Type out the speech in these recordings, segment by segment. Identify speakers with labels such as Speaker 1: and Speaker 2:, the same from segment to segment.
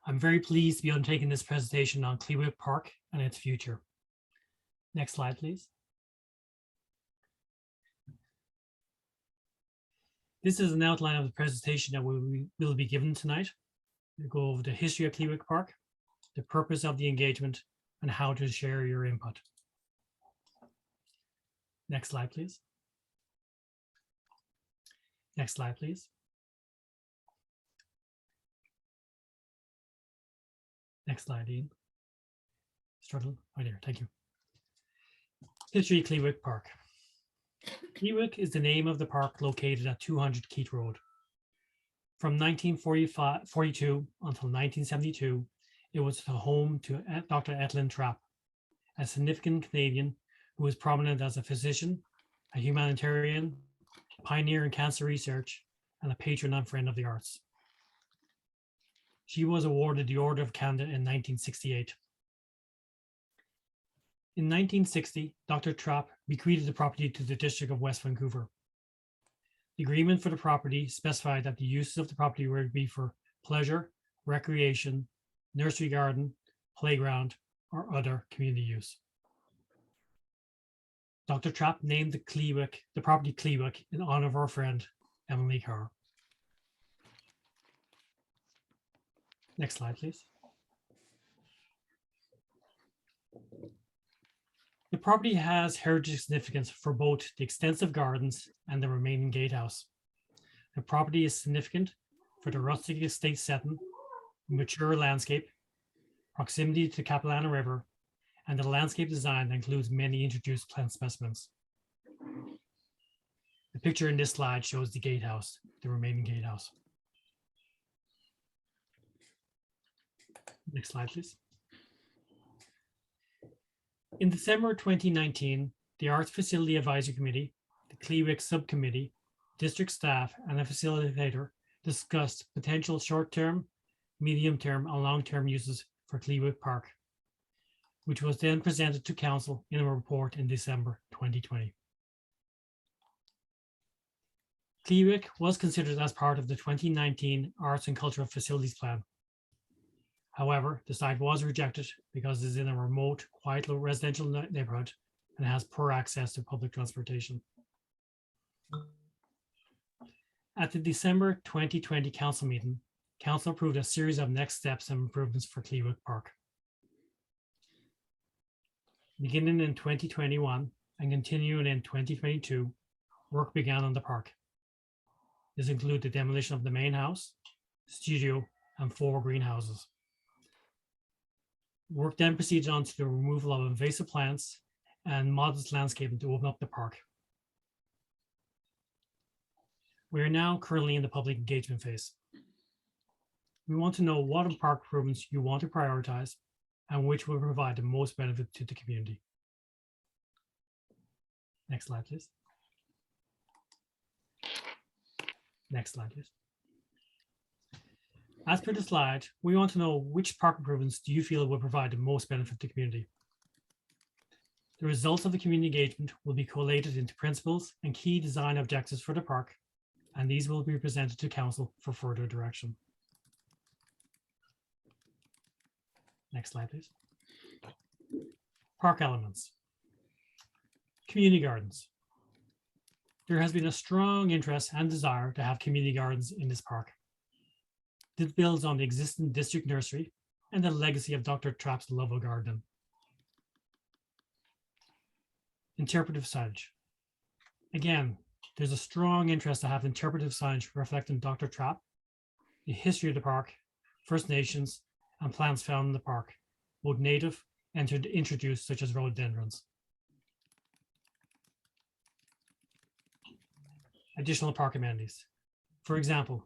Speaker 1: I'm very pleased to be undertaking this presentation on Klee Park and its future. Next slide, please. This is an outline of the presentation that we will be given tonight. We'll go over the history of Klee Park, the purpose of the engagement, and how to share your input. Next slide, please. Next slide, please. Next slide, Ian. Struggle. Right there. Thank you. History of Klee Park. Klee is the name of the park located at 200 Keat Road. From 1942 until 1972, it was the home to Dr. Etlin Trapp, a significant Canadian who was prominent as a physician, a humanitarian, a pioneer in cancer research, and a patron and friend of the arts. She was awarded the Order of Canada in 1968. In 1960, Dr. Trapp bequeathed the property to the District of West Vancouver. The agreement for the property specified that the uses of the property were to be for pleasure, recreation, nursery garden, playground, or other community use. Dr. Trapp named the property Klee in honor of our friend, Emily Carr. Next slide, please. The property has heritage significance for both the extensive gardens and the remaining gatehouse. The property is significant for the rustic estate setting, mature landscape, proximity to Capilano River, and the landscape design that includes many introduced plant specimens. The picture in this slide shows the gatehouse, the remaining gatehouse. Next slide, please. In December 2019, the Arts Facility Advisory Committee, the Klee Subcommittee, district staff, and a facilitator discussed potential short-term, medium-term, and long-term uses for Klee Park, which was then presented to Council in a report in December 2020. Klee was considered as part of the 2019 Arts and Cultural Facilities Plan. However, the site was rejected because it is in a remote, quiet residential neighborhood and has poor access to public transportation. At the December 2020 Council meeting, Council approved a series of next steps and improvements for Klee Park. Beginning in 2021 and continuing in 2022, work began on the park. This included the demolition of the main house, studio, and 4 greenhouses. Work then proceeded on to the removal of invasive plants and modest landscaping to open up the park. We are now currently in the public engagement phase. We want to know what park improvements you want to prioritize and which will provide the most benefit to the community. Next slide, please. Next slide, please. As per the slide, we want to know which park improvements do you feel will provide the most benefit to the community. The results of the community engagement will be collated into principles and key design objectives for the park, and these will be presented to Council for further direction. Next slide, please. Park elements. Community gardens. There has been a strong interest and desire to have community gardens in this park. This builds on the existing district nursery and the legacy of Dr. Trapp's love of gardening. Interpretive signage. Again, there's a strong interest to have interpretive signage reflecting Dr. Trapp, the history of the park, First Nations, and plants found in the park, both native and introduced, such as rhododendrons. Additional park amenities. For example,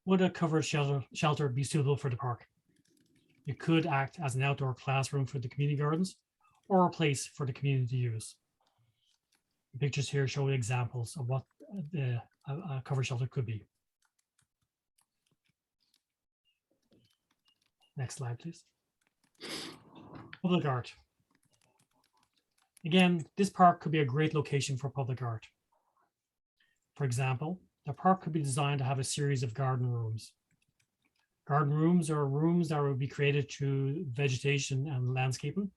Speaker 1: would a covered shelter be suitable for the park? It could act as an outdoor classroom for the community gardens or a place for the community to use. The pictures here show examples of what a covered shelter could be. Next slide, please. Public art. Again, this park could be a great location for public art. For example, the park could be designed to have a series of garden rooms. Garden rooms are rooms that will be created through vegetation and landscaping,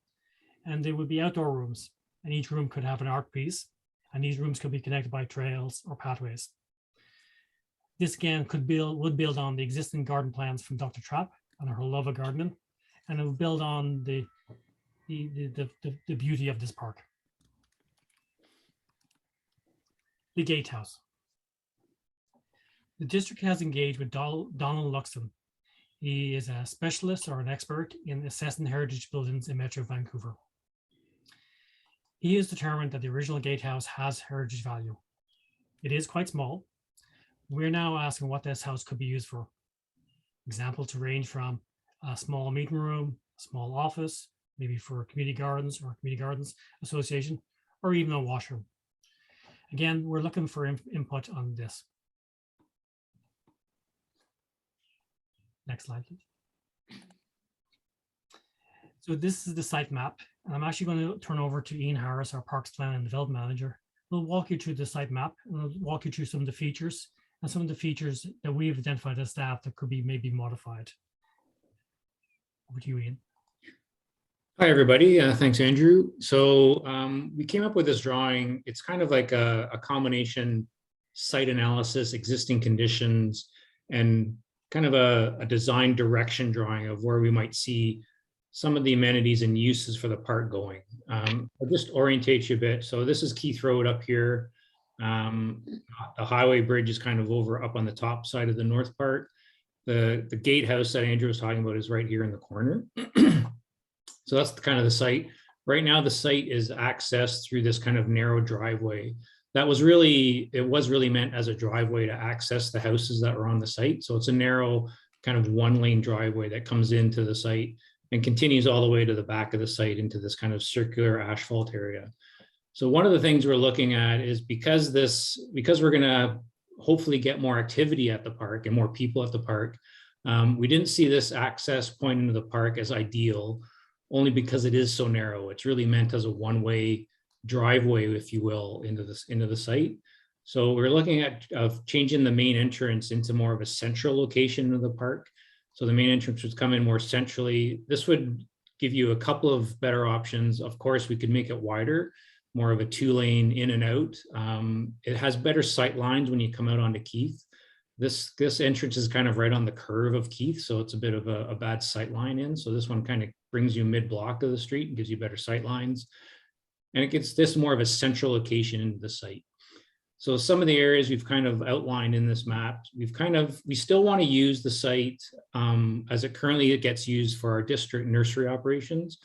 Speaker 1: and they would be outdoor rooms. And each room could have an art piece, and these rooms could be connected by trails or pathways. This again would build on the existing garden plans from Dr. Trapp and her love of gardening, and it would build on the beauty of this park. The gatehouse. The district has engaged with Donald Luxon. He is a specialist or an expert in assessing heritage buildings in Metro Vancouver. He has determined that the original gatehouse has heritage value. It is quite small. We're now asking what this house could be used for. Example to range from a small meeting room, a small office, maybe for community gardens or community gardens association, or even a washroom. Again, we're looking for input on this. Next slide, please. So this is the site map, and I'm actually going to turn over to Ian Harris, our Parks Plan and Development Manager. We'll walk you through the site map, and we'll walk you through some of the features and some of the features that we've identified as staff that could be maybe modified. Over to you, Ian.
Speaker 2: Hi, everybody. Thanks, Andrew. So we came up with this drawing. It's kind of like a combination site analysis, existing conditions, and kind of a design direction drawing of where we might see some of the amenities and uses for the park going. I'll just orientate you a bit. So this is Keith Road up here. The highway bridge is kind of over up on the top side of the north part. The gatehouse that Andrew was talking about is right here in the corner. So that's kind of the site. Right now, the site is accessed through this kind of narrow driveway. It was really meant as a driveway to access the houses that are on the site. So it's a narrow kind of one-lane driveway that comes into the site and continues all the way to the back of the site into this kind of circular asphalt area. So one of the things we're looking at is because we're going to hopefully get more activity at the park and more people at the park, we didn't see this access point into the park as ideal, only because it is so narrow. It's really meant as a one-way driveway, if you will, into the site. So we're looking at changing the main entrance into more of a central location of the park. So the main entrance would come in more centrally. This would give you a couple of better options. Of course, we could make it wider, more of a two-lane in and out. It has better sight lines when you come out onto Keith. This entrance is kind of right on the curve of Keith, so it's a bit of a bad sight line in. So this one kind of brings you mid-block of the street and gives you better sight lines. And it gets this more of a central location into the site. So some of the areas we've kind of outlined in this map, we still want to use the site as it currently gets used for our district nursery operations.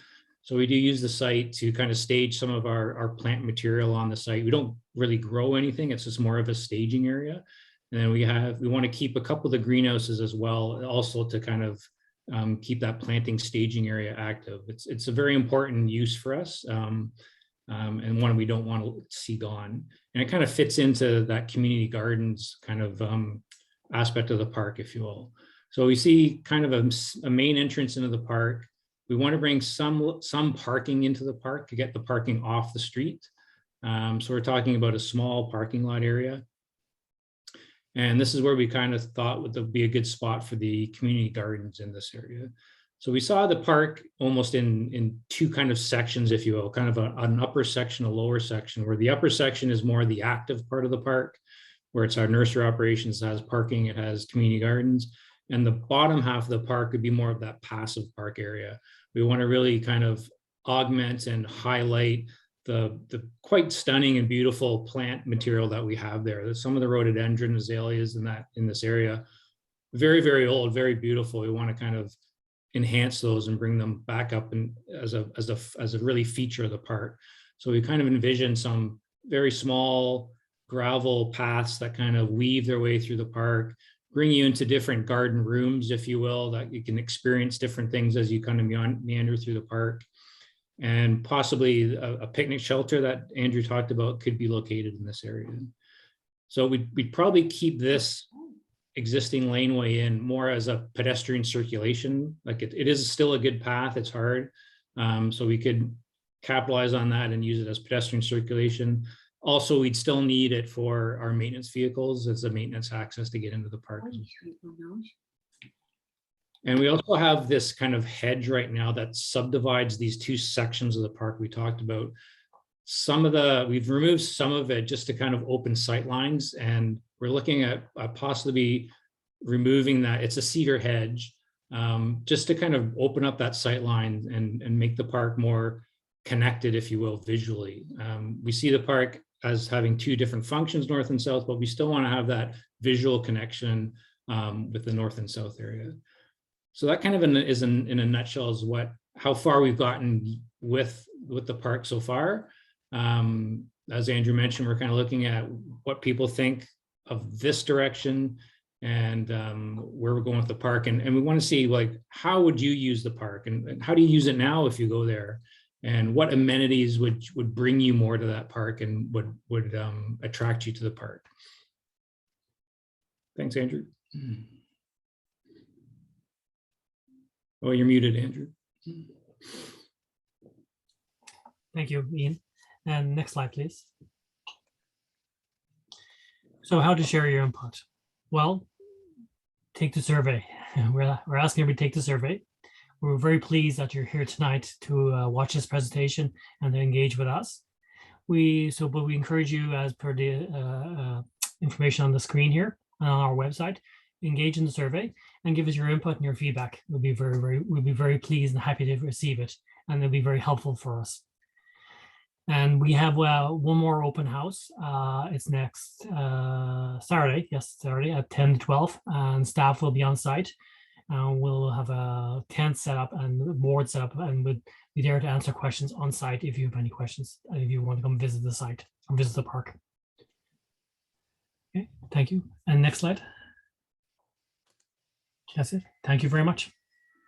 Speaker 2: So we do use the site to kind of stage some of our plant material on the site. We don't really grow anything. It's just more of a staging area. And then we want to keep a couple of the greenhouses as well, also to kind of keep that planting staging area active. It's a very important use for us. And one we don't want to see gone. And it kind of fits into that community gardens kind of aspect of the park, if you will. So we see kind of a main entrance into the park. We want to bring some parking into the park to get the parking off the street. So we're talking about a small parking lot area. And this is where we kind of thought would be a good spot for the community gardens in this area. So we saw the park almost in two kind of sections, if you will, kind of an upper section, a lower section, where the upper section is more the active part of the park, where it's our nursery operations, it has parking, it has community gardens. And the bottom half of the park would be more of that passive park area. We want to really kind of augment and highlight the quite stunning and beautiful plant material that we have there. There's some of the rhododendron azaleas in this area, very, very old, very beautiful. We want to kind of enhance those and bring them back up and as a really feature of the park. So we kind of envision some very small gravel paths that kind of weave their way through the park, bring you into different garden rooms, if you will, that you can experience different things as you kind of meander through the park. And possibly a picnic shelter that Andrew talked about could be located in this area. So we'd probably keep this existing laneway in more as a pedestrian circulation. Like it is still a good path, it's hard. So we could capitalize on that and use it as pedestrian circulation. Also, we'd still need it for our maintenance vehicles as a maintenance access to get into the park. And we also have this kind of hedge right now that subdivides these two sections of the park we talked about. We've removed some of it just to kind of open sight lines, and we're looking at possibly removing that. It's a cedar hedge, just to kind of open up that sight line and make the park more connected, if you will, visually. We see the park as having two different functions, north and south, but we still want to have that visual connection with the north and south area. So that kind of is in a nutshell is how far we've gotten with the park so far. As Andrew mentioned, we're kind of looking at what people think of this direction and where we're going with the park. And we want to see, like, how would you use the park, and how do you use it now if you go there? And what amenities would bring you more to that park and would attract you to the park? Thanks, Andrew. Oh, you're muted, Andrew.
Speaker 1: Thank you, Ian. And next slide, please. So how to share your input? Well, take the survey. We're asking everybody to take the survey. We're very pleased that you're here tonight to watch this presentation and to engage with us. But we encourage you, as per the information on the screen here and on our website, engage in the survey and give us your input and your feedback. We'll be very pleased and happy to receive it, and it'll be very helpful for us. And we have one more open house. It's next Saturday, Saturday at 10 to 12, and staff will be on site. We'll have a tent set up and a board set up, and we'll be there to answer questions on site if you have any questions, and if you want to come visit the site or visit the park. Okay, thank you. And next slide. That's it. Thank you very much.